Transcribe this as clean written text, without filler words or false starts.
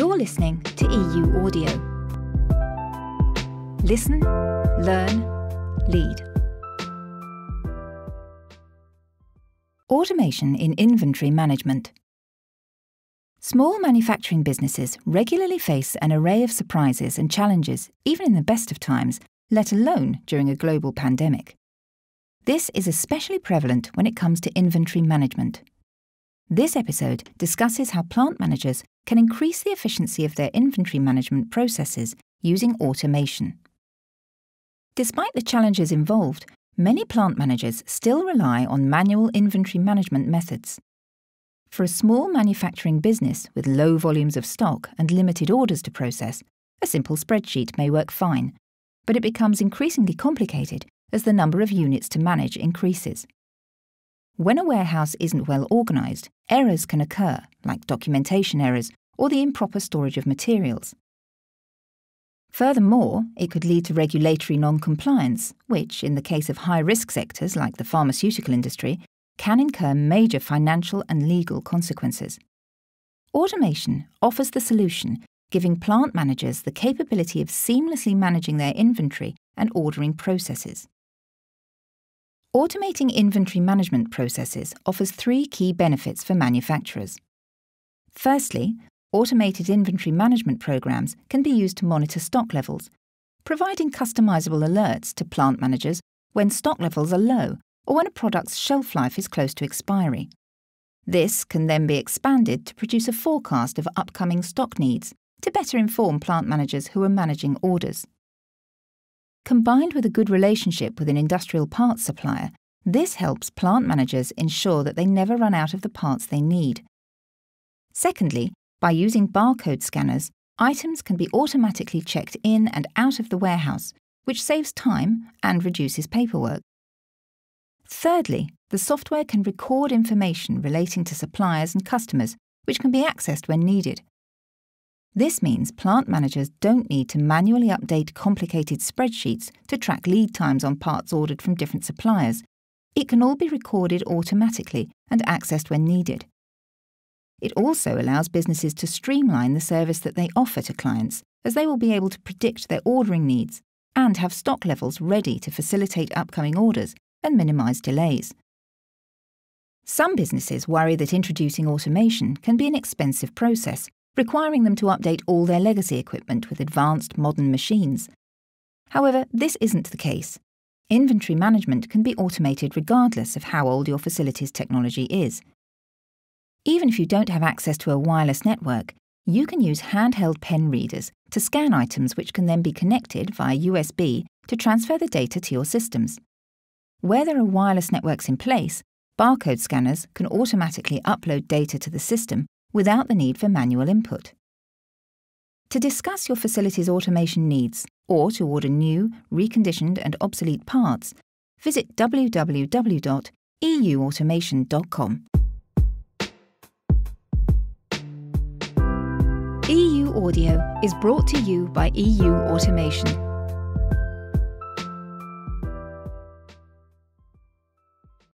You're listening to EU Audio. Listen, learn, lead. Automation in inventory management. Small manufacturing businesses regularly face an array of surprises and challenges, even in the best of times, let alone during a global pandemic. This is especially prevalent when it comes to inventory management. This episode discusses how plant managers can increase the efficiency of their inventory management processes using automation. Despite the challenges involved, many plant managers still rely on manual inventory management methods. For a small manufacturing business with low volumes of stock and limited orders to process, a simple spreadsheet may work fine, but it becomes increasingly complicated as the number of units to manage increases. When a warehouse isn't well organised, errors can occur, like documentation errors or the improper storage of materials. Furthermore, it could lead to regulatory non-compliance, which, in the case of high-risk sectors like the pharmaceutical industry, can incur major financial and legal consequences. Automation offers the solution, giving plant managers the capability of seamlessly managing their inventory and ordering processes. Automating inventory management processes offers three key benefits for manufacturers. Firstly, automated inventory management programs can be used to monitor stock levels, providing customizable alerts to plant managers when stock levels are low or when a product's shelf life is close to expiry. This can then be expanded to produce a forecast of upcoming stock needs to better inform plant managers who are managing orders. Combined with a good relationship with an industrial parts supplier, this helps plant managers ensure that they never run out of the parts they need. Secondly, by using barcode scanners, items can be automatically checked in and out of the warehouse, which saves time and reduces paperwork. Thirdly, the software can record information relating to suppliers and customers, which can be accessed when needed. This means plant managers don't need to manually update complicated spreadsheets to track lead times on parts ordered from different suppliers. It can all be recorded automatically and accessed when needed. It also allows businesses to streamline the service that they offer to clients, as they will be able to predict their ordering needs and have stock levels ready to facilitate upcoming orders and minimise delays. Some businesses worry that introducing automation can be an expensive process, requiring them to update all their legacy equipment with advanced modern machines. However, this isn't the case. Inventory management can be automated regardless of how old your facility's technology is. Even if you don't have access to a wireless network, you can use handheld pen readers to scan items which can then be connected via USB to transfer the data to your systems. Where there are wireless networks in place, barcode scanners can automatically upload data to the system without the need for manual input. To discuss your facility's automation needs or to order new, reconditioned and obsolete parts, visit www.euautomation.com. EU Audio is brought to you by EU Automation.